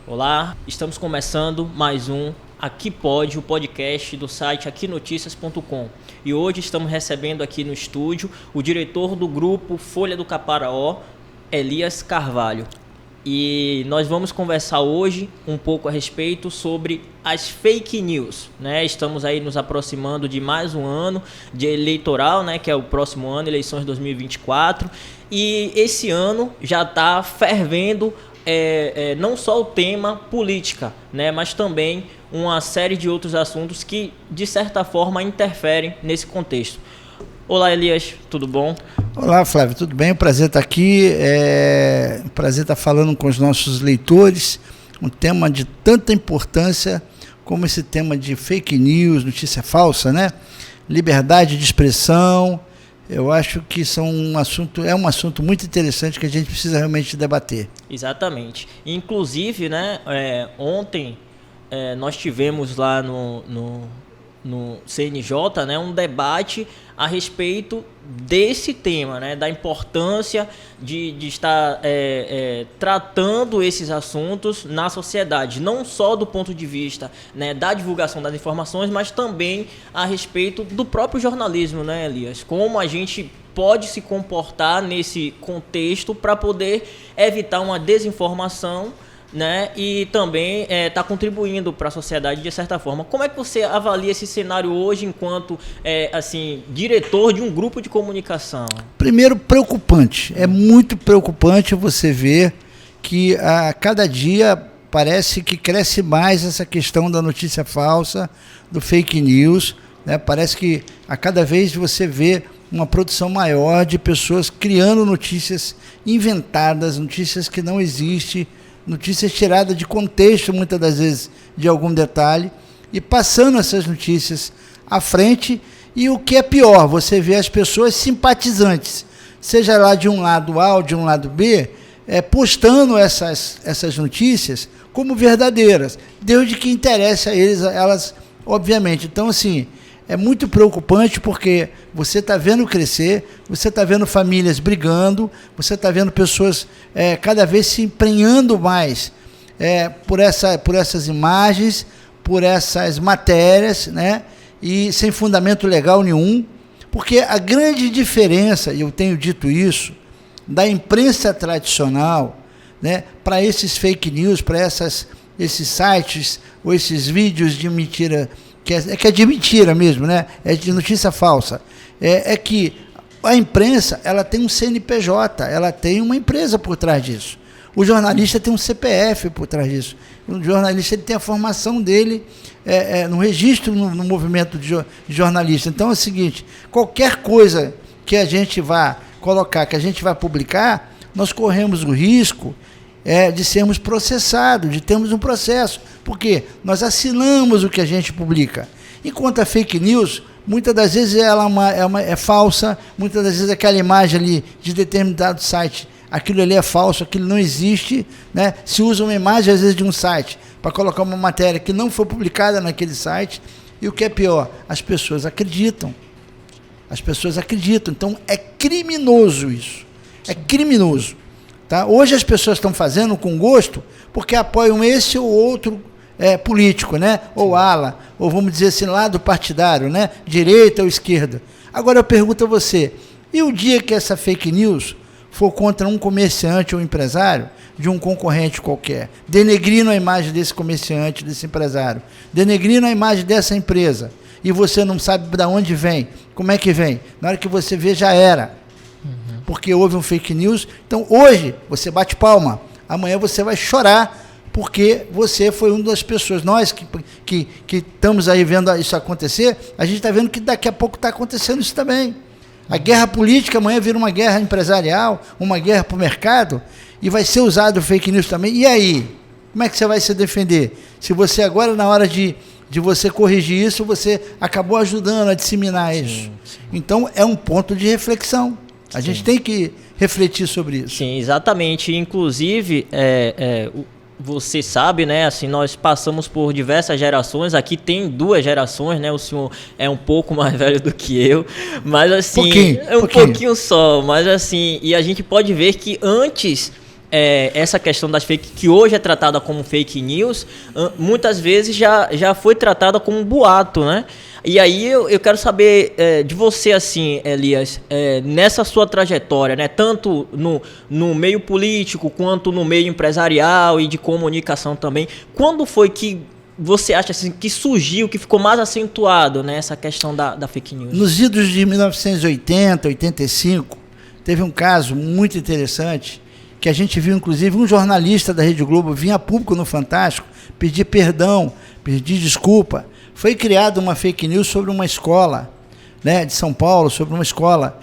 Olá, estamos começando mais um Aqui Pode, o podcast do site aquinoticias.com. E hoje estamos recebendo aqui no estúdio o diretor do grupo Folha do Caparaó, Elias Carvalho. E nós vamos conversar hoje um pouco a respeito sobre as fake news, né? Estamos aí nos aproximando de mais um ano de eleitoral, né? Que é o próximo ano, eleições 2024. E esse ano já está fervendo não só o tema política, né? Mas também uma série de outros assuntos que, de certa forma, interferem nesse contexto. Olá, Elias, tudo bom? Olá, Flávio, tudo bem? Prazer estar aqui, prazer estar falando com os nossos leitores, um tema de tanta importância como esse tema de fake news, notícia falsa, né? Liberdade de expressão, eu acho que é um assunto muito interessante que a gente precisa realmente debater. Exatamente. Inclusive, né, ontem nós tivemos lá no CNJ, né, um debate a respeito desse tema, né, da importância de estar tratando esses assuntos na sociedade, não só do ponto de vista, né, da divulgação das informações, mas também a respeito do próprio jornalismo, né, Elias? Como a gente pode se comportar nesse contexto para poder evitar uma desinformação, né, e também está contribuindo para a sociedade de certa forma. Como é que você avalia esse cenário hoje enquanto diretor de um grupo de comunicação? Primeiro, preocupante. É muito preocupante você ver que a cada dia parece que cresce mais essa questão da notícia falsa, do fake news, né? Parece que a cada vez você vê uma produção maior de pessoas criando notícias inventadas, notícias que não existem, notícias tiradas de contexto, muitas das vezes, de algum detalhe, e passando essas notícias à frente. E o que é pior, você vê as pessoas simpatizantes, seja lá de um lado A ou de um lado B, postando essas notícias como verdadeiras, desde que interesse a elas, obviamente. Então, assim, é muito preocupante porque você está vendo crescer, você está vendo famílias brigando, você está vendo pessoas cada vez se empenhando mais por essas imagens, por essas matérias, né? E sem fundamento legal nenhum, porque a grande diferença, e eu tenho dito isso, da imprensa tradicional, né, para esses fake news, para esses sites ou esses vídeos de mentira, que é de mentira mesmo, né? É de notícia falsa. É que a imprensa, ela tem um CNPJ, ela tem uma empresa por trás disso. O jornalista tem um CPF por trás disso. O jornalista, ele tem a formação dele no registro, no movimento de jornalista. Então é o seguinte, qualquer coisa que a gente vá colocar, que a gente vai publicar, nós corremos o risco de sermos processados, de termos um processo, porque nós assinamos o que a gente publica. Enquanto a fake news, muitas das vezes ela é falsa, muitas das vezes aquela imagem ali de determinado site, aquilo ali é falso, aquilo não existe, né? Se usa uma imagem às vezes de um site para colocar uma matéria que não foi publicada naquele site, e o que é pior, as pessoas acreditam. As pessoas acreditam, então é criminoso isso, é criminoso. Tá? Hoje as pessoas estão fazendo com gosto porque apoiam esse ou outro político, né? Ou ala, ou vamos dizer assim, lado partidário, né? Direita ou esquerda. Agora eu pergunto a você, e o dia que essa fake news for contra um comerciante ou empresário de um concorrente qualquer, denegrindo a imagem desse comerciante, desse empresário, denegrindo a imagem dessa empresa, e você não sabe de onde vem, como é que vem? Na hora que você vê, já era. Porque houve um fake news. Então hoje você bate palma, amanhã você vai chorar porque você foi uma das pessoas. Nós que estamos aí vendo isso acontecer, a gente está vendo que daqui a pouco está acontecendo isso também. A guerra política amanhã vira uma guerra empresarial, uma guerra para o mercado, e vai ser usado o fake news também. E aí? Como é que você vai se defender? Se você agora, na hora de você corrigir isso, você acabou ajudando a disseminar isso. Sim. Então é um ponto de reflexão. A gente tem que refletir sobre isso. Sim, exatamente. Inclusive, você sabe, né? Assim, nós passamos por diversas gerações. Aqui tem 2 gerações, né? O senhor é um pouco mais velho do que eu, mas assim, pouquinho só. Mas assim, e a gente pode ver que antes essa questão das fake, que hoje é tratada como fake news, muitas vezes já foi tratada como um boato, né? E aí eu quero saber de você, assim, Elias, nessa sua trajetória, né, tanto no meio político quanto no meio empresarial e de comunicação também, quando foi que você acha assim, que surgiu, que ficou mais acentuado, né, essa questão da fake news? Nos idos de 1980, 85, teve um caso muito interessante, que a gente viu, inclusive, um jornalista da Rede Globo vinha a público no Fantástico pedir perdão, pedir desculpa. Foi criada uma fake news sobre uma escola, né, de São Paulo, sobre uma escola,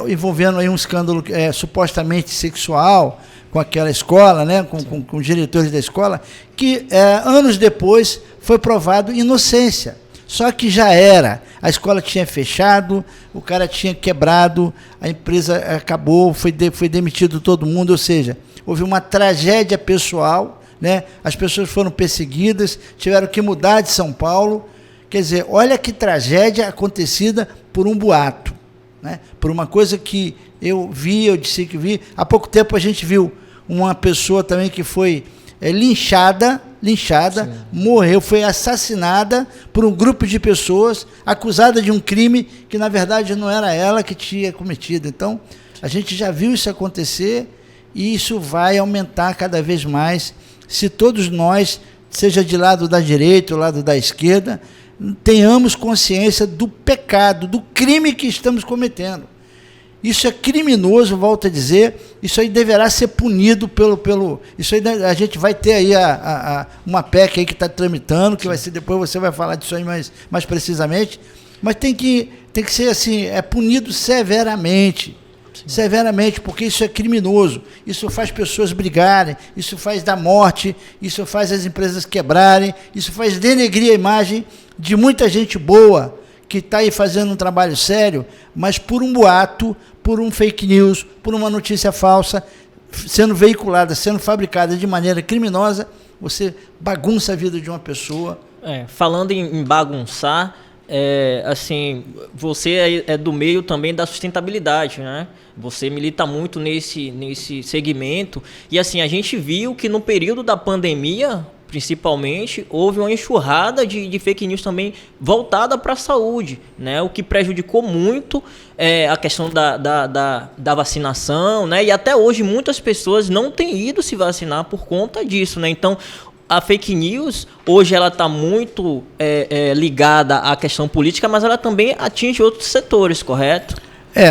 envolvendo aí um escândalo supostamente sexual com aquela escola, né, com os diretores da escola, que anos depois foi provado inocência. Só que já era, a escola tinha fechado, o cara tinha quebrado, a empresa acabou, foi demitido todo mundo, ou seja, houve uma tragédia pessoal, né? As pessoas foram perseguidas, tiveram que mudar de São Paulo. Quer dizer, olha que tragédia acontecida por um boato, né? Por uma coisa que eu disse que vi. Há pouco tempo a gente viu uma pessoa também que foi linchada, Sim. morreu, foi assassinada por um grupo de pessoas, acusada de um crime que na verdade não era ela que tinha cometido. Então, a gente já viu isso acontecer e isso vai aumentar cada vez mais se todos nós, seja de lado da direita ou lado da esquerda, tenhamos consciência do pecado, do crime que estamos cometendo. Isso é criminoso, volto a dizer, isso aí deverá ser punido isso aí a gente vai ter aí uma PEC aí que está tramitando, que vai ser, depois você vai falar disso aí mais precisamente, mas tem que ser assim, punido severamente. Severamente, porque isso é criminoso, isso faz pessoas brigarem, isso faz dar morte, isso faz as empresas quebrarem, isso faz denegrir a imagem de muita gente boa que está aí fazendo um trabalho sério, mas por um boato, por um fake news, por uma notícia falsa, sendo veiculada, sendo fabricada de maneira criminosa, você bagunça a vida de uma pessoa. Falando em bagunçar, assim, você é do meio também da sustentabilidade, né? Você milita muito nesse segmento e assim, a gente viu que no período da pandemia, principalmente, houve uma enxurrada de fake news também voltada para a saúde, né? O que prejudicou muito a questão da vacinação, né? E até hoje muitas pessoas não têm ido se vacinar por conta disso, né? Então, a fake news, hoje ela está muito ligada à questão política, mas ela também atinge outros setores, correto?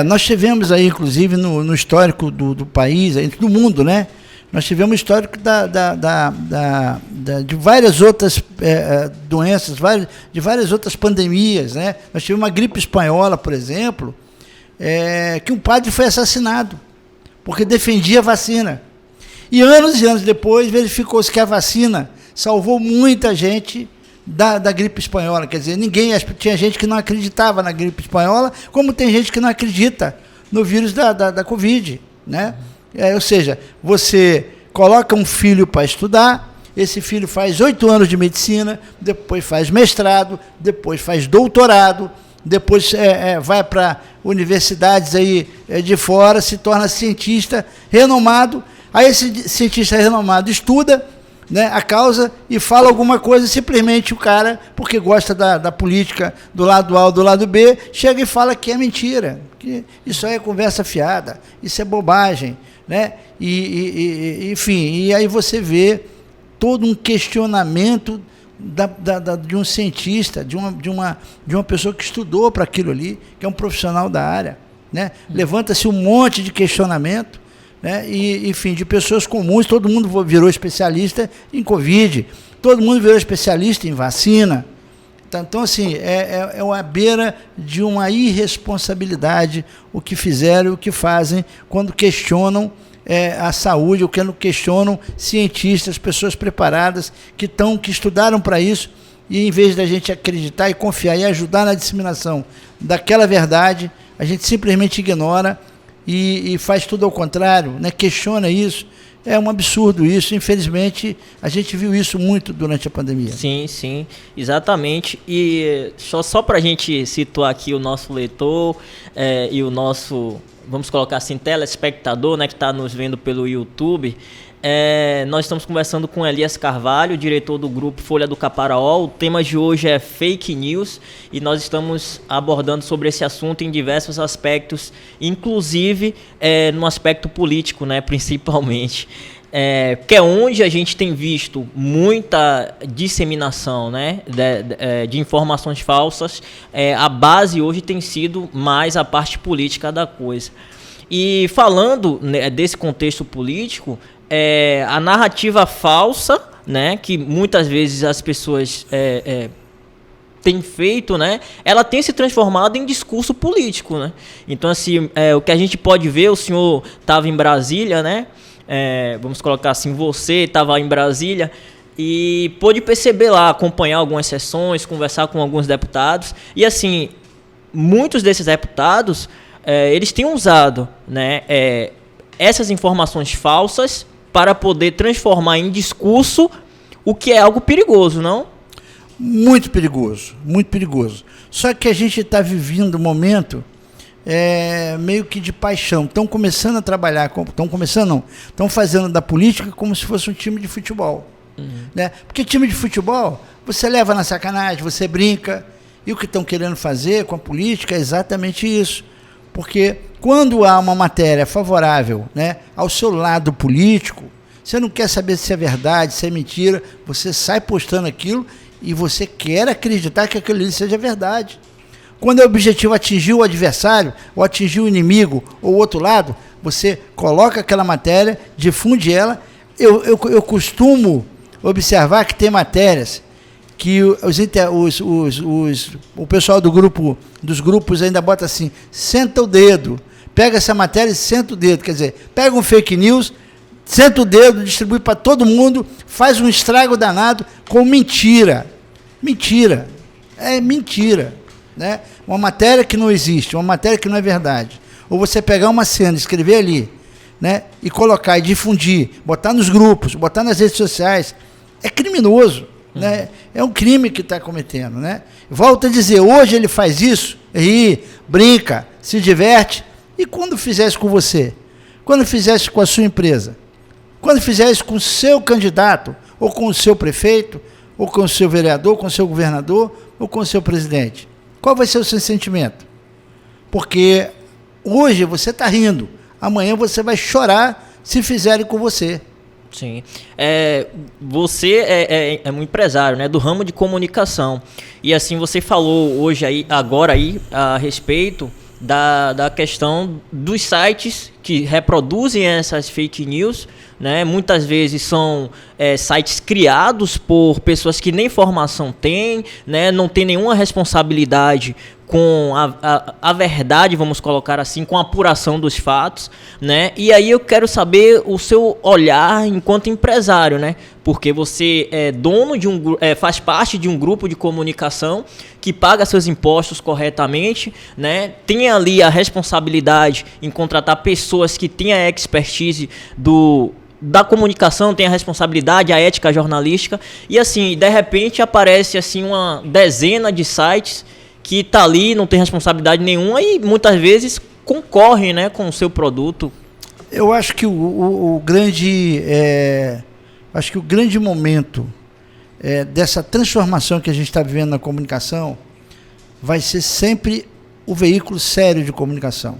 Nós tivemos aí, inclusive, no histórico do país, do mundo, né? Nós tivemos histórico de várias outras doenças, de várias outras pandemias, né? Nós tivemos uma gripe espanhola, por exemplo, que um padre foi assassinado, porque defendia a vacina. E anos depois verificou-se que a vacina salvou muita gente da gripe espanhola. Quer dizer, tinha gente que não acreditava na gripe espanhola, como tem gente que não acredita no vírus da Covid, né? Ou seja, você coloca um filho para estudar, esse filho faz 8 anos de medicina, depois faz mestrado, depois faz doutorado, depois vai para universidades aí de fora, se torna cientista renomado. Aí esse cientista renomado estuda, né, a causa e fala alguma coisa, simplesmente o cara, porque gosta da política do lado A ou do lado B, chega e fala que é mentira, que isso aí é conversa fiada, isso é bobagem, né? Enfim, e aí você vê todo um questionamento de um cientista, de uma pessoa que estudou para aquilo ali, que é um profissional da área, né? Levanta-se um monte de questionamento, né? Enfim, de pessoas comuns, todo mundo virou especialista em Covid, todo mundo virou especialista em vacina. Então assim, é uma beira de uma irresponsabilidade o que fizeram e o que fazem quando questionam a saúde, ou quando questionam cientistas, pessoas preparadas, que estudaram para isso, e em vez da gente acreditar e confiar e ajudar na disseminação daquela verdade, a gente simplesmente ignora e faz tudo ao contrário, né? Questiona isso. É um absurdo isso, infelizmente a gente viu isso muito durante a pandemia. Sim, exatamente. E só para a gente situar aqui o nosso leitor e o nosso vamos colocar assim, telespectador, né, que está nos vendo pelo YouTube, nós estamos conversando com Elias Carvalho, diretor do grupo Folha do Caparaó. O tema de hoje é fake news e nós estamos abordando sobre esse assunto em diversos aspectos, inclusive no aspecto político, né, principalmente. Que é onde a gente tem visto muita disseminação, né, de informações falsas. A base hoje tem sido mais a parte política da coisa. E falando, né, desse contexto político, a narrativa falsa, né, que muitas vezes as pessoas têm feito, né, ela tem se transformado em discurso político, né? Então, assim, o que a gente pode ver, o senhor estava em Brasília, né? Vamos colocar assim, você estava em Brasília e pôde perceber lá, acompanhar algumas sessões, conversar com alguns deputados. E assim, muitos desses deputados, eles têm usado, né, essas informações falsas para poder transformar em discurso, o que é algo perigoso, não? Muito perigoso, muito perigoso. Só que a gente está vivendo um momento meio que de paixão. Estão começando a trabalhar, estão fazendo da política como se fosse um time de futebol. Né? Porque time de futebol, você leva na sacanagem, você brinca, e o que estão querendo fazer com a política é exatamente isso. Porque quando há uma matéria favorável, né, ao seu lado político, você não quer saber se é verdade, se é mentira, você sai postando aquilo e você quer acreditar que aquilo ali seja verdade. Quando é o objetivo atingir o adversário, ou atingir o inimigo, ou o outro lado, você coloca aquela matéria, difunde ela. Eu costumo observar que tem matérias que o pessoal dos grupos ainda bota assim, senta o dedo, pega essa matéria e senta o dedo, quer dizer, pega um fake news, senta o dedo, distribui para todo mundo, faz um estrago danado com mentira. Mentira. É mentira. Né? Uma matéria que não existe, uma matéria que não é verdade. Ou você pegar uma cena, escrever ali, né, e colocar e difundir, botar nos grupos, botar nas redes sociais, é criminoso. Né? É um crime que está cometendo. Né? Volto a dizer, hoje ele faz isso, ri, brinca, se diverte, e quando fizer isso com você? Quando fizer isso com a sua empresa? Quando fizer isso com o seu candidato, ou com o seu prefeito, ou com o seu vereador, com o seu governador, ou com o seu presidente? Qual vai ser o seu sentimento? Porque hoje você está rindo, amanhã você vai chorar se fizerem com você. Sim. Você é um empresário, né, do ramo de comunicação. E assim, você falou agora a respeito da questão dos sites que reproduzem essas fake news, né? Muitas vezes são sites criados por pessoas que nem formação têm, né? Não tem nenhuma responsabilidade com a verdade, vamos colocar assim, com a apuração dos fatos, né? E aí eu quero saber o seu olhar enquanto empresário, né? Porque você é dono faz parte de um grupo de comunicação que paga seus impostos corretamente, né? Tem ali a responsabilidade em contratar pessoas que têm a expertise da comunicação, tem a responsabilidade, a ética jornalística, e assim, de repente aparece assim uma dezena de sites que tá ali, não tem responsabilidade nenhuma e muitas vezes concorrem, né, com o seu produto. Eu acho que o grande momento dessa transformação que a gente está vivendo na comunicação vai ser sempre o veículo sério de comunicação.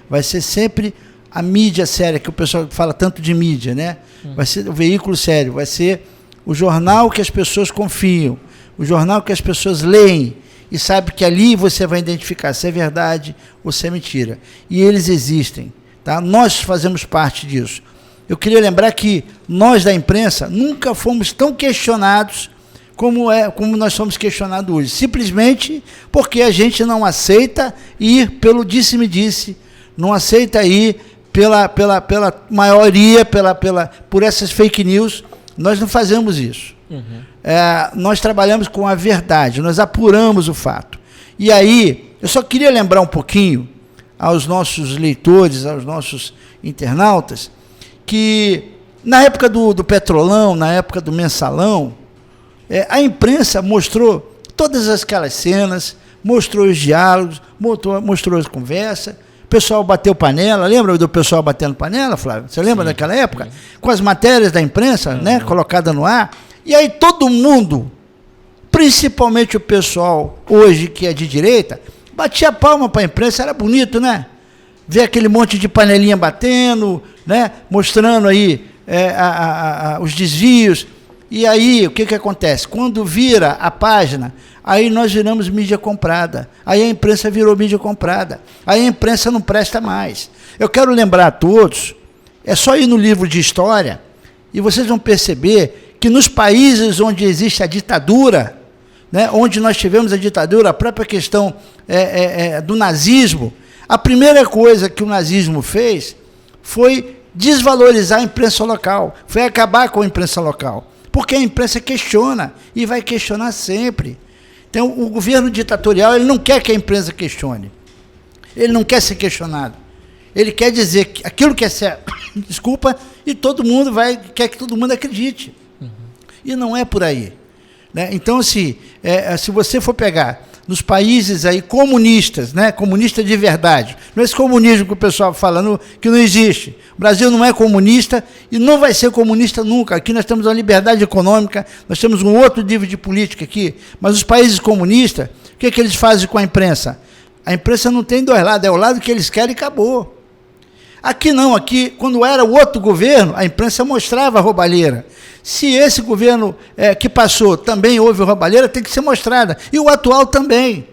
Vai ser sempre a mídia séria, que o pessoal fala tanto de mídia, né? Vai ser o veículo sério, vai ser o jornal que as pessoas confiam, o jornal que as pessoas leem, e sabe que ali você vai identificar se é verdade ou se é mentira. E eles existem. Tá? Nós fazemos parte disso. Eu queria lembrar que nós da imprensa nunca fomos tão questionados como nós somos questionados hoje. Simplesmente porque a gente não aceita ir pelo disse-me-disse, não aceita ir pela maioria, por essas fake news. Nós não fazemos isso. Nós trabalhamos com a verdade, nós apuramos o fato. E aí, eu só queria lembrar um pouquinho aos nossos leitores, aos nossos internautas, que na época do Petrolão, na época do Mensalão, a imprensa mostrou todas aquelas cenas, mostrou os diálogos, mostrou as conversas, O pessoal bateu panela, lembra do pessoal batendo panela, Flávio? Você lembra daquela época? Com as matérias da imprensa, né, colocada no ar. E aí todo mundo, principalmente o pessoal hoje que é de direita, batia palma para a imprensa, era bonito, né? Ver aquele monte de panelinha batendo, né, mostrando aí os desvios. E aí, o que acontece? Quando vira a página, aí nós viramos mídia comprada. Aí a imprensa virou mídia comprada. Aí a imprensa não presta mais. Eu quero lembrar a todos, é só ir no livro de história, e vocês vão perceber que nos países onde existe a ditadura, né, onde nós tivemos a ditadura, a própria questão do nazismo, a primeira coisa que o nazismo fez foi desvalorizar a imprensa local, foi acabar com a imprensa local. Porque a imprensa questiona e vai questionar sempre. Então, o governo ditatorial ele não quer que a imprensa questione. Ele não quer ser questionado. Ele quer dizer que aquilo que é certo, desculpa, e todo mundo quer que todo mundo acredite. E não é por aí. Né? Então, se você for pegar nos países aí comunistas, né, comunista de verdade, não é esse comunismo que o pessoal fala que não existe. O Brasil não é comunista e não vai ser comunista nunca. Aqui nós temos uma liberdade econômica, nós temos um outro nível de política aqui, mas os países comunistas, o que eles fazem com a imprensa? A imprensa não tem dois lados, é o lado que eles querem e acabou. Aqui não, aqui, quando era o outro governo, a imprensa mostrava a roubalheira. Se esse governo que passou também houve roubalheira, tem que ser mostrada. E o atual também.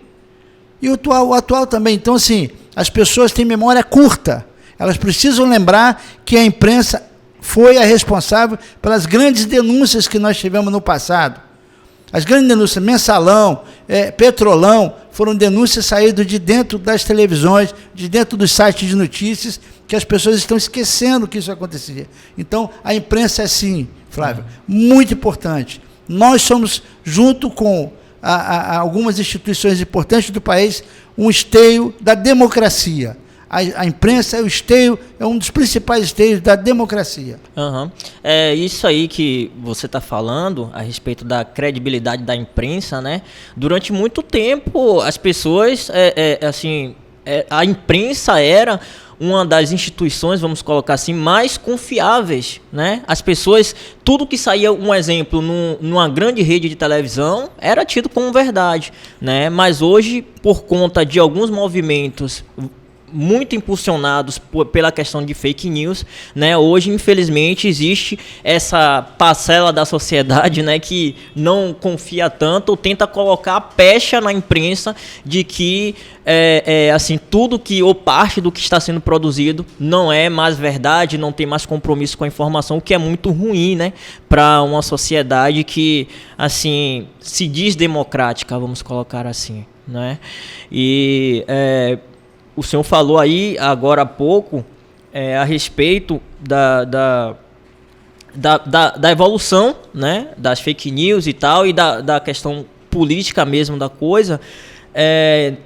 O atual também. Então, assim, as pessoas têm memória curta. Elas precisam lembrar que a imprensa foi a responsável pelas grandes denúncias que nós tivemos no passado. As grandes denúncias, Mensalão, Petrolão, foram denúncias saídas de dentro das televisões, de dentro dos sites de notícias, que as pessoas estão esquecendo que isso acontecia. Então, a imprensa é sim, Flávio, muito importante. Nós somos, junto com algumas instituições importantes do país, um esteio da democracia. A imprensa é o esteio, é um dos principais esteios da democracia. É isso aí que você está falando a respeito da credibilidade da imprensa, né? Durante muito tempo, as pessoas, a imprensa era uma das instituições, vamos colocar assim, mais confiáveis, né? As pessoas, tudo que saía, um exemplo, numa grande rede de televisão, era tido como verdade, né? Mas hoje, por conta de alguns movimentos muito impulsionados pela questão de fake news, né? Hoje, infelizmente, existe essa parcela da sociedade, né, que não confia tanto ou tenta colocar a pecha na imprensa de que assim, tudo que ou parte do que está sendo produzido não é mais verdade, não tem mais compromisso com a informação, o que é muito ruim, né, para uma sociedade que, assim, se diz democrática, vamos colocar assim, né? E o senhor falou aí, agora há pouco, a respeito da evolução, né, das fake news e tal, e da questão política mesmo da coisa.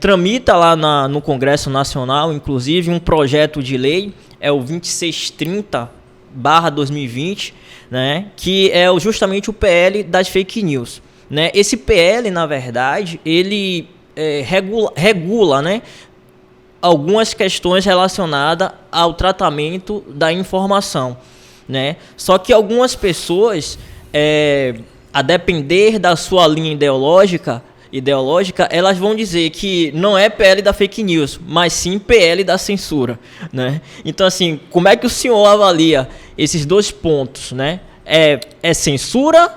Tramita lá no Congresso Nacional, inclusive, um projeto de lei, é o 2630/2020, né, que é justamente o PL das fake news. Né? Esse PL, na verdade, ele regula, né, algumas questões relacionadas ao tratamento da informação, né? Só que algumas pessoas, a depender da sua linha ideológica, elas vão dizer que não é PL da fake news, mas sim PL da censura, né? Então, assim, como é que o senhor avalia esses dois pontos, né? É censura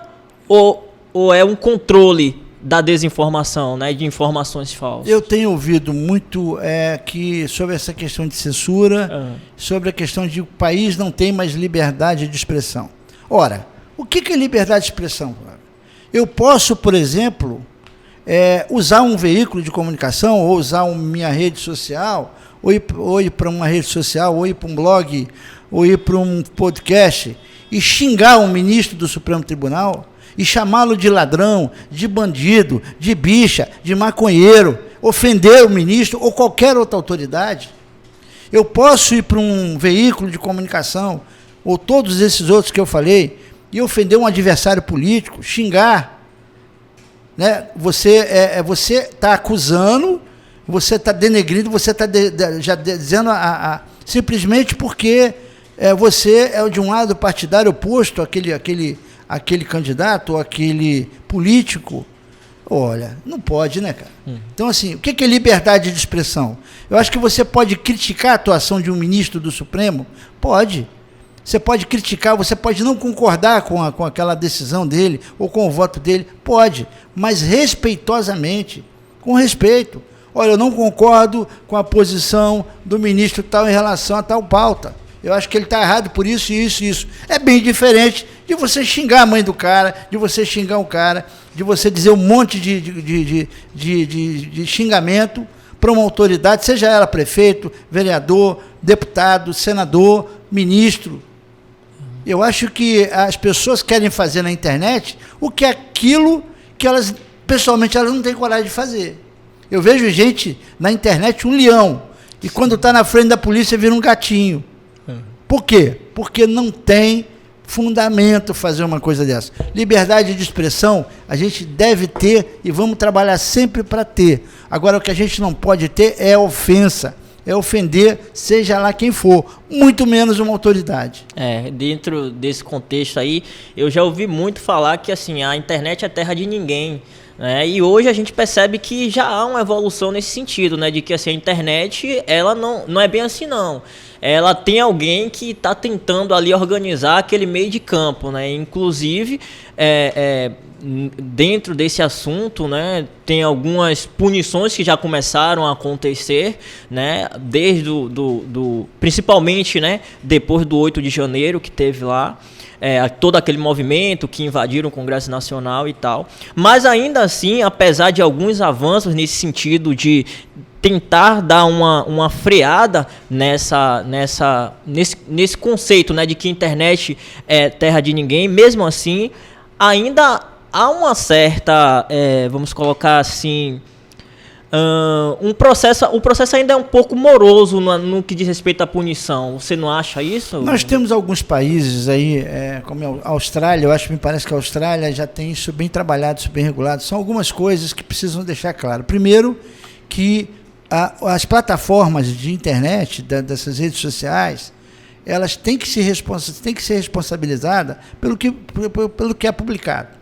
ou é um controle da desinformação, né, de informações falsas? Eu tenho ouvido muito sobre essa questão de censura, sobre a questão de que o país não tem mais liberdade de expressão. Ora, o que é liberdade de expressão? Eu posso, por exemplo, usar um veículo de comunicação, ou usar minha rede social, ou ir para uma rede social, ou ir para um blog, ou ir para um podcast, e xingar um ministro do Supremo Tribunal, e chamá-lo de ladrão, de bandido, de bicha, de maconheiro, ofender o ministro ou qualquer outra autoridade. Eu posso ir para um veículo de comunicação, ou todos esses outros que eu falei, e ofender um adversário político, xingar. Né? Você está acusando, você está denegrindo, você está já dizendo simplesmente porque você é de um lado partidário oposto àquele candidato ou aquele político. Olha, não pode, né, cara? Então, assim, o que é liberdade de expressão? Eu acho que você pode criticar a atuação de um ministro do Supremo? Pode. Você pode criticar, você pode não concordar com aquela decisão dele ou com o voto dele, pode, mas respeitosamente, com respeito. Olha, eu não concordo com a posição do ministro tal em relação a tal pauta. Eu acho que ele está errado por isso, isso e isso. É bem diferente de você xingar a mãe do cara, de você xingar um cara, de você dizer um monte de xingamento para uma autoridade, seja ela prefeito, vereador, deputado, senador, ministro. Eu acho que as pessoas querem fazer na internet o que é aquilo que elas, pessoalmente, elas não têm coragem de fazer. Eu vejo gente na internet, um leão, e quando está na frente da polícia vira um gatinho. Por quê? Porque não tem fundamento fazer uma coisa dessa. Liberdade de expressão a gente deve ter e vamos trabalhar sempre para ter. Agora, o que a gente não pode ter é ofensa. É ofender, seja lá quem for, muito menos uma autoridade. Dentro desse contexto aí, eu já ouvi muito falar que assim, a internet é terra de ninguém, né? E hoje a gente percebe que já há uma evolução nesse sentido, né? De que assim, a internet, ela não é bem assim, não. Ela tem alguém que está tentando ali organizar aquele meio de campo, né? Inclusive, dentro desse assunto, né, tem algumas punições que já começaram a acontecer, né, desde principalmente, né, depois do 8 de janeiro que teve lá, todo aquele movimento que invadiram o Congresso Nacional e tal. Mas ainda assim, apesar de alguns avanços nesse sentido de tentar dar uma freada nesse conceito, né, de que a internet é terra de ninguém, mesmo assim, ainda há uma certa, vamos colocar assim, o processo ainda é um pouco moroso no que diz respeito à punição. Você não acha isso? Nós temos alguns países aí, como a Austrália, me parece que a Austrália já tem isso bem trabalhado, isso bem regulado. São algumas coisas que precisam deixar claro. Primeiro, que as plataformas de internet, dessas redes sociais, elas têm que ser responsabilizadas pelo que é publicado.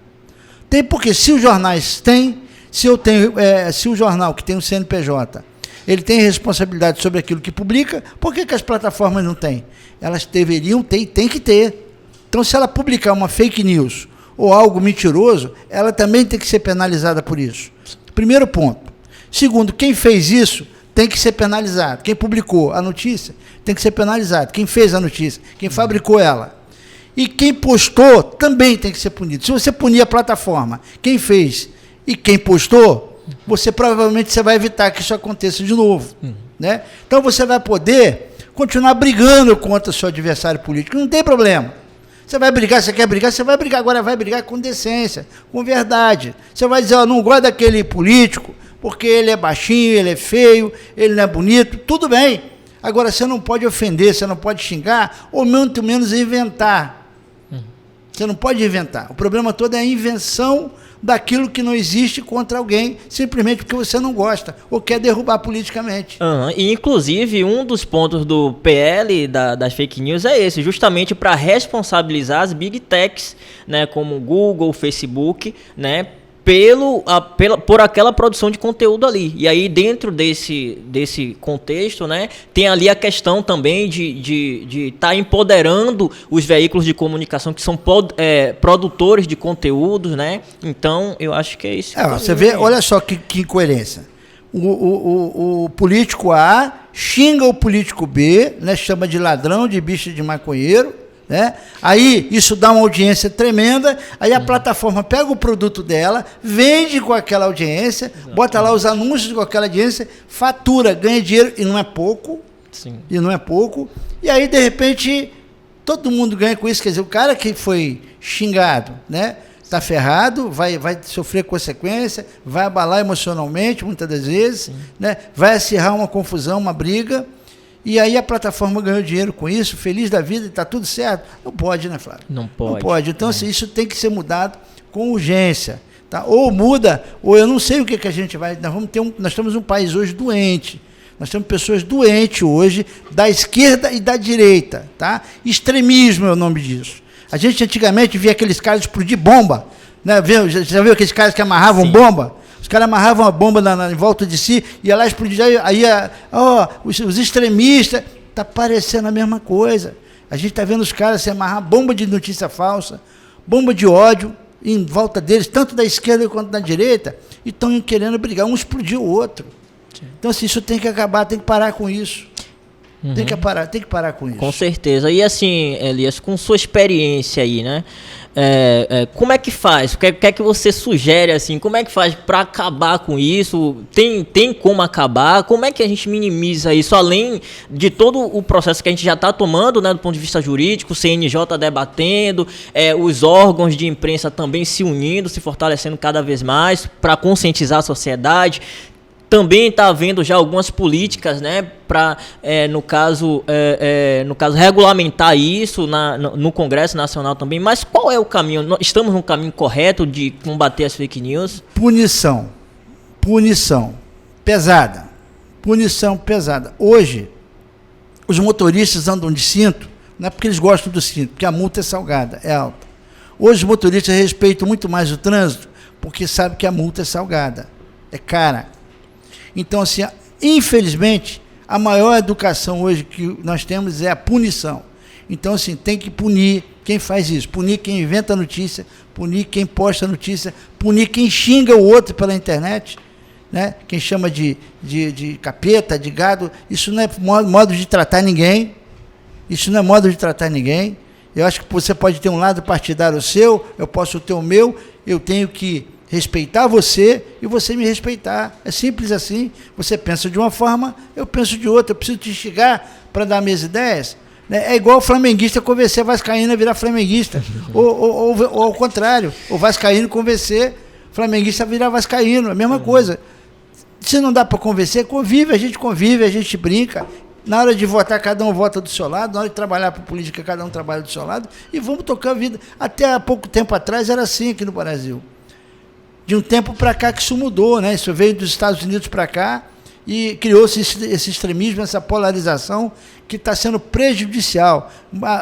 Tem, porque se os jornais têm, se o jornal que tem o CNPJ, ele tem responsabilidade sobre aquilo que publica, por que as plataformas não têm? Elas deveriam ter e têm que ter. Então, se ela publicar uma fake news ou algo mentiroso, ela também tem que ser penalizada por isso. Primeiro ponto. Segundo, quem fez isso tem que ser penalizado. Quem publicou a notícia tem que ser penalizado. Quem fez a notícia, quem fabricou ela. E quem postou também tem que ser punido. Se você punir a plataforma, quem fez e quem postou, você provavelmente vai evitar que isso aconteça de novo. Né? Então você vai poder continuar brigando contra o seu adversário político. Não tem problema. Você vai brigar, você quer brigar, você vai brigar. Agora vai brigar com decência, com verdade. Você vai dizer, não gosto daquele político, porque ele é baixinho, ele é feio, ele não é bonito, tudo bem. Agora, você não pode ofender, você não pode xingar, ou muito menos inventar. Você não pode inventar. O problema todo é a invenção daquilo que não existe contra alguém, simplesmente porque você não gosta, ou quer derrubar politicamente. E, inclusive, um dos pontos do PL, das fake news, é esse, justamente para responsabilizar as big techs, né, como Google, Facebook, né, por aquela produção de conteúdo ali. E aí, dentro desse contexto, né, tem ali a questão também de estar empoderando os veículos de comunicação que são produtores de conteúdos, né? Então, eu acho que é isso. Você vê, olha só que incoerência. O político A xinga o político B, né, chama de ladrão, de bicho, de maconheiro, né? Aí isso dá uma audiência tremenda, aí a plataforma pega o produto dela, vende com aquela audiência, exatamente, bota lá os anúncios com aquela audiência, fatura, ganha dinheiro, e não é pouco. Sim. E aí de repente todo mundo ganha com isso. Quer dizer, o cara que foi xingado, né, está ferrado, vai sofrer consequência, vai abalar emocionalmente muitas das vezes, né, vai acirrar uma confusão, uma briga. E aí a plataforma ganhou dinheiro com isso, feliz da vida, e está tudo certo. Não pode, né, Flávio? Não pode. Não pode. Então, assim, isso tem que ser mudado com urgência. Tá? Ou muda, ou eu não sei o que a gente vai... Nós temos um país hoje doente. Nós temos pessoas doentes hoje, da esquerda e da direita. Tá? Extremismo é o nome disso. A gente antigamente via aqueles caras explodir bomba. Né? Já viu aqueles caras que amarravam Sim. bomba? Os caras amarravam a bomba em volta de si, ia lá explodir, aí os extremistas, está parecendo a mesma coisa. A gente está vendo os caras se amarrar bomba de notícia falsa, bomba de ódio em volta deles, tanto da esquerda quanto da direita, e estão querendo brigar, um explodir o outro. Sim. Então, assim, isso tem que acabar, tem que parar com isso. Uhum. Tem que parar com isso. Com certeza. E assim, Elias, com sua experiência aí, né? Como é que faz? O que é que você sugere, assim? Como é que faz para acabar com isso? Tem como acabar? Como é que a gente minimiza isso? Além de todo o processo que a gente já está tomando, né, do ponto de vista jurídico, o CNJ debatendo, os órgãos de imprensa também se unindo, se fortalecendo cada vez mais para conscientizar a sociedade. Também está havendo já algumas políticas, né, para, no caso, regulamentar isso no Congresso Nacional também. Mas qual é o caminho? Nós estamos no caminho correto de combater as fake news? Punição pesada. Hoje, os motoristas andam de cinto, não é porque eles gostam do cinto, porque a multa é salgada, é alta. Hoje, os motoristas respeitam muito mais o trânsito, porque sabem que a multa é salgada, é cara. Então, assim, infelizmente, a maior educação hoje que nós temos é a punição. Então, assim, tem que punir quem faz isso, punir quem inventa notícia, punir quem posta notícia, punir quem xinga o outro pela internet, né? Quem chama de capeta, de gado. Isso não é modo de tratar ninguém. Eu acho que você pode ter um lado partidário seu, eu posso ter o meu, eu tenho que respeitar você e você me respeitar. É simples assim. Você pensa de uma forma, eu penso de outra. Eu preciso te instigar para dar minhas ideias. É igual o flamenguista convencer vascaíno a virar flamenguista. ou ao contrário, o vascaíno convencer flamenguista a virar vascaíno. A mesma coisa. Se não dá para convencer, convive, a gente brinca. Na hora de votar, cada um vota do seu lado. Na hora de trabalhar para política, cada um trabalha do seu lado. E vamos tocar a vida. Até há pouco tempo atrás era assim aqui no Brasil. De um tempo para cá que isso mudou, né? Isso veio dos Estados Unidos para cá e criou-se esse extremismo, essa polarização que está sendo prejudicial.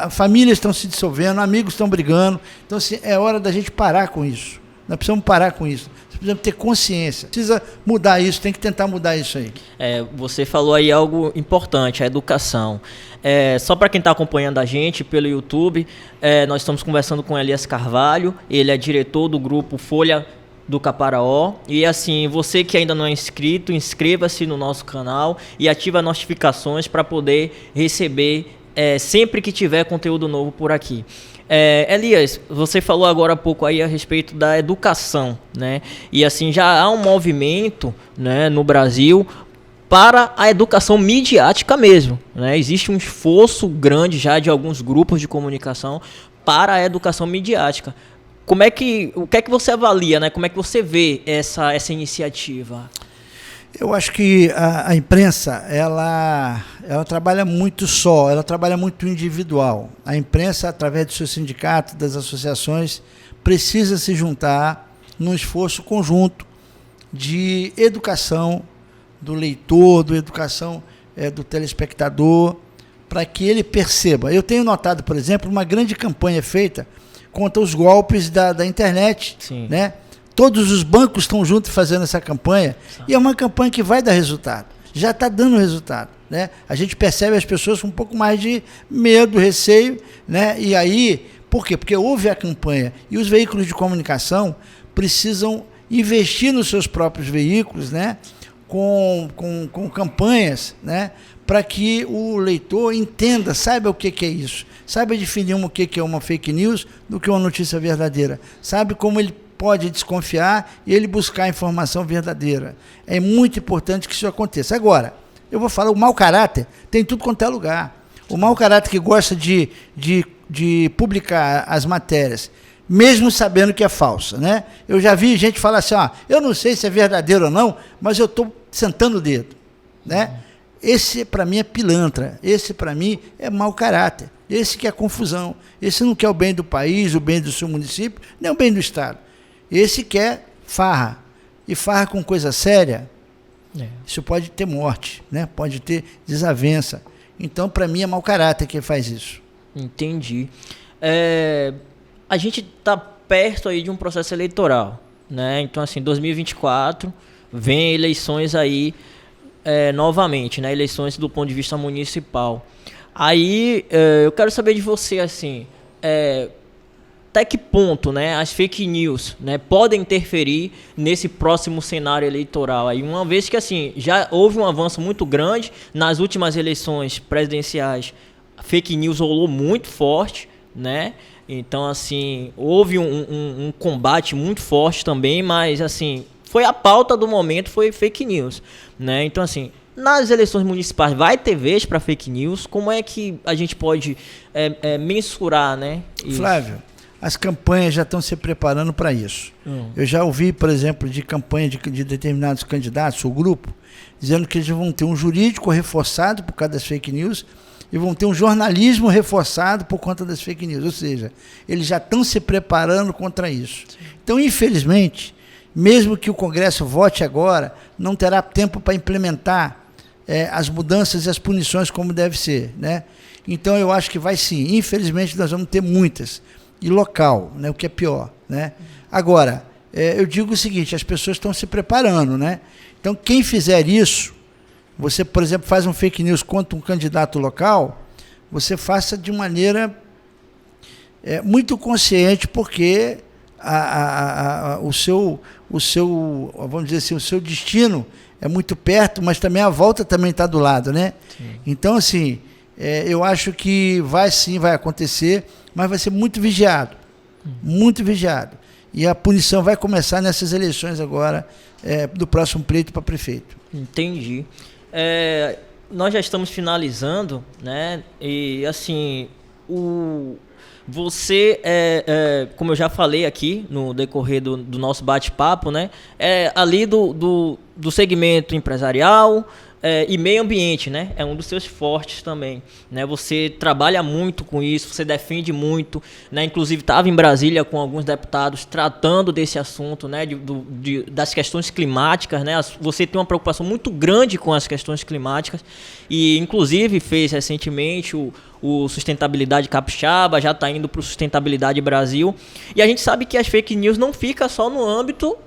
Famílias estão se dissolvendo, amigos estão brigando. Então, assim, é hora da gente parar com isso. Nós precisamos parar com isso. Nós precisamos ter consciência. Precisa mudar isso, tem que tentar mudar isso aí. Você falou aí algo importante, a educação. Só para quem está acompanhando a gente pelo YouTube, nós estamos conversando com Elias Carvalho. Ele é diretor do grupo Folha do Caparaó. E assim, você que ainda não é inscrito, inscreva-se no nosso canal e ative as notificações para poder receber sempre que tiver conteúdo novo por aqui. Elias, você falou agora há pouco aí a respeito da educação, né? E assim, já há um movimento, né, no Brasil para a educação midiática mesmo, né? Existe um esforço grande já de alguns grupos de comunicação para a educação midiática. O que é que você avalia, né? Como é que você vê essa iniciativa? Eu acho que a imprensa, ela trabalha muito só, ela trabalha muito individual. A imprensa, através do seu sindicato, das associações, precisa se juntar num esforço conjunto de educação do leitor, de educação do telespectador, para que ele perceba. Eu tenho notado, por exemplo, uma grande campanha feita contra os golpes da internet. Sim. Né? Todos os bancos estão juntos fazendo essa campanha. Sim. E é uma campanha que vai dar resultado. Já está dando resultado. Né? A gente percebe as pessoas com um pouco mais de medo, receio. Né? E aí, por quê? Porque houve a campanha. E os veículos de comunicação precisam investir nos seus próprios veículos, né? com campanhas, né? Para que o leitor entenda, saiba o que é isso, saiba definir o que é uma fake news do que uma notícia verdadeira, sabe como ele pode desconfiar e ele buscar a informação verdadeira. É muito importante que isso aconteça. Agora, eu vou falar, o mau caráter tem tudo quanto é lugar. O mau caráter que gosta de publicar as matérias, mesmo sabendo que é falsa, né? Eu já vi gente falar assim, eu não sei se é verdadeiro ou não, mas eu estou sentando o dedo, né? Esse, para mim, é pilantra. Esse, para mim, é mau caráter. Esse que é confusão. Esse não quer o bem do país, o bem do seu município, nem o bem do Estado. Esse quer farra. E farra com coisa séria, É. isso pode ter morte, né? Pode ter desavença. Então, para mim, é mau caráter quem faz isso. Entendi. A gente está perto aí de um processo eleitoral, né? Então, assim, 2024 vem eleições aí novamente, né? Eleições do ponto de vista municipal. Aí, eu quero saber de você, assim, até que ponto, né, as fake news, né, podem interferir nesse próximo cenário eleitoral aí, uma vez que, assim, já houve um avanço muito grande nas últimas eleições presidenciais, a fake news rolou muito forte, né, então, assim, houve um combate muito forte também, mas, assim, foi a pauta do momento, foi fake news, né, então, assim, nas eleições municipais vai ter vez para fake news, como é que a gente pode mensurar, né, isso? Flávio, as campanhas já estão se preparando para isso. Eu já ouvi, por exemplo, de campanha de determinados candidatos ou grupo, dizendo que eles vão ter um jurídico reforçado por causa das fake news e vão ter um jornalismo reforçado por conta das fake news. Ou seja, eles já estão se preparando contra isso. Sim. Então, infelizmente, mesmo que o Congresso vote agora, não terá tempo para implementar as mudanças e as punições como deve ser, né? Então, eu acho que vai sim. Infelizmente, nós vamos ter muitas. E local, né, o que é pior, né? Agora, eu digo o seguinte, as pessoas estão se preparando, né? Então, quem fizer isso, você, por exemplo, faz um fake news contra um candidato local, você faça de maneira muito consciente, porque o seu, vamos dizer assim, o seu destino é muito perto, mas também a volta também está do lado, né? Sim. Então, assim, eu acho que vai acontecer, mas vai ser muito vigiado, muito vigiado. E a punição vai começar nessas eleições agora, do próximo pleito para prefeito. Entendi. Nós já estamos finalizando, né? E assim, você, como eu já falei aqui no decorrer do nosso bate-papo, né? Ali do segmento empresarial, e meio ambiente, né? É um dos seus fortes também, né? Você trabalha muito com isso, você defende muito, né? Inclusive estava em Brasília com alguns deputados tratando desse assunto, né? Das questões climáticas, né? Você tem uma preocupação muito grande com as questões climáticas e inclusive fez recentemente o Sustentabilidade Capixaba, já está indo para o Sustentabilidade Brasil, e a gente sabe que as fake news não ficam só no âmbito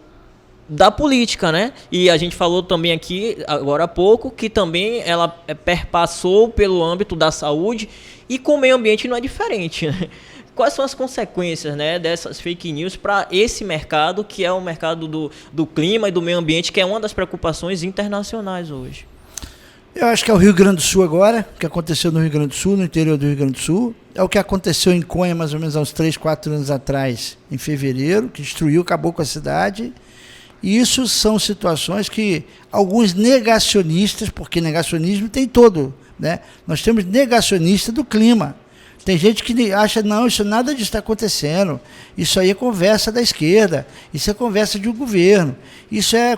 da política, né? E a gente falou também aqui, agora há pouco, que também ela perpassou pelo âmbito da saúde e com o meio ambiente não é diferente, né? Quais são as consequências, né, dessas fake news para esse mercado, que é o mercado do clima e do meio ambiente, que é uma das preocupações internacionais hoje? Eu acho que é o Rio Grande do Sul agora, o que aconteceu no Rio Grande do Sul, no interior do Rio Grande do Sul. É o que aconteceu em Conha, mais ou menos há uns 3, 4 anos atrás, em fevereiro, que destruiu, acabou com a cidade. E isso são situações que alguns negacionistas, porque negacionismo tem todo, né? Nós temos negacionista do clima. Tem gente que acha, não, isso nada disso está acontecendo, isso aí é conversa da esquerda, isso é conversa de um governo, isso é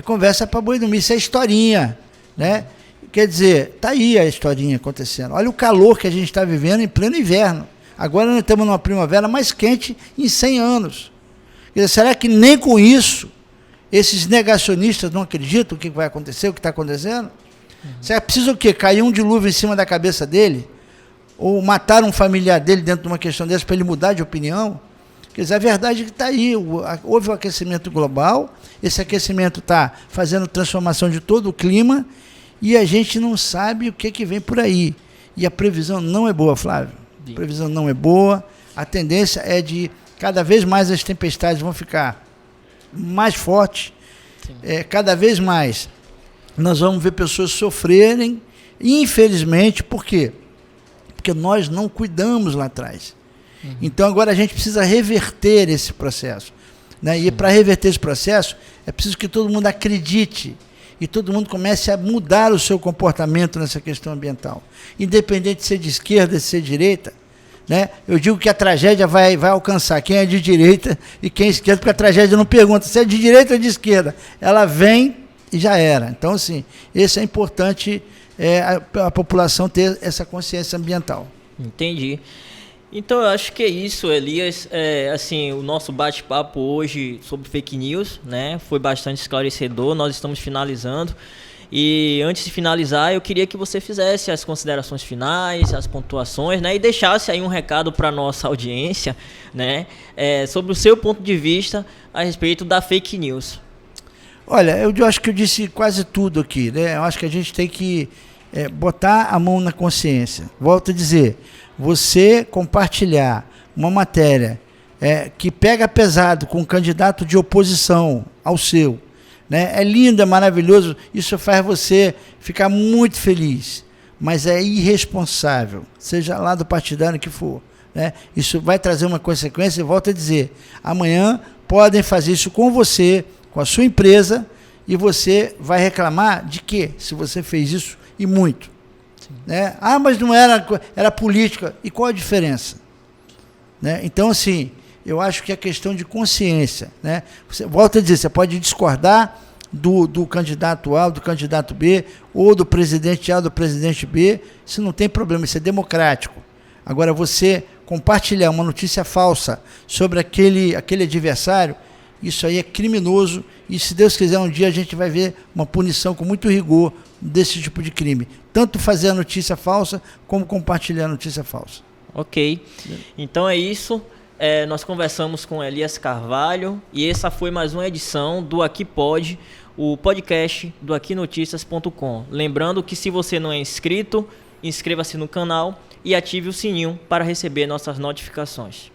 conversa para boi dormir, isso é historinha, né? Quer dizer, está aí a historinha acontecendo. Olha o calor que a gente está vivendo em pleno inverno. Agora nós estamos numa primavera mais quente em 100 anos. Quer dizer, será que nem com isso esses negacionistas não acreditam o que vai acontecer, o que está acontecendo? Será que precisa o quê? Cair um dilúvio em cima da cabeça dele? Ou matar um familiar dele dentro de uma questão dessa para ele mudar de opinião? Quer dizer, a verdade é que está aí. Houve um aquecimento global, esse aquecimento está fazendo transformação de todo o clima e a gente não sabe o que vem por aí. E a previsão não é boa, Flávio. A previsão não é boa. A tendência é de cada vez mais as tempestades vão ficar mais fortes. Cada vez mais nós vamos ver pessoas sofrerem, infelizmente. Por quê? Porque nós não cuidamos lá atrás. Então agora a gente precisa reverter esse processo, né? E para reverter esse processo é preciso que todo mundo acredite e todo mundo comece a mudar o seu comportamento nessa questão ambiental, independente de ser de esquerda, de ser de direita, né? Eu digo que a tragédia vai alcançar quem é de direita e quem é esquerda, porque a tragédia não pergunta se é de direita ou de esquerda, ela vem e já era. Então, assim, esse é importante, a população ter essa consciência ambiental. Entendi. Então eu acho que é isso, Elias. Assim, o nosso bate-papo hoje sobre fake news, né, foi bastante esclarecedor. Nós estamos finalizando. E antes de finalizar, eu queria que você fizesse as considerações finais, as pontuações, né, e deixasse aí um recado para nossa audiência, né, sobre o seu ponto de vista a respeito da fake news. Olha, eu acho que eu disse quase tudo aqui, né? Eu acho que a gente tem que botar a mão na consciência. Volto a dizer, você compartilhar uma matéria que pega pesado com um candidato de oposição ao seu, né? É lindo, é maravilhoso, isso faz você ficar muito feliz, mas é irresponsável, seja lá do partidário que for, né? Isso vai trazer uma consequência, e volto a dizer, amanhã podem fazer isso com você, com a sua empresa, e você vai reclamar de quê? Se você fez isso, e muito. Né? Ah, mas não era política. E qual a diferença? Né? Então, assim, eu acho que é questão de consciência. Né? Volto a dizer, você pode discordar do candidato A, do candidato B, ou do presidente A, do presidente B, isso não tem problema, isso é democrático. Agora, você compartilhar uma notícia falsa sobre aquele adversário, isso aí é criminoso, e se Deus quiser um dia a gente vai ver uma punição com muito rigor desse tipo de crime. Tanto fazer a notícia falsa, como compartilhar a notícia falsa. Ok, então é isso. Nós conversamos com Elias Carvalho e essa foi mais uma edição do Aqui Pode, o podcast do aquinoticias.com. Lembrando que se você não é inscrito, inscreva-se no canal e ative o sininho para receber nossas notificações.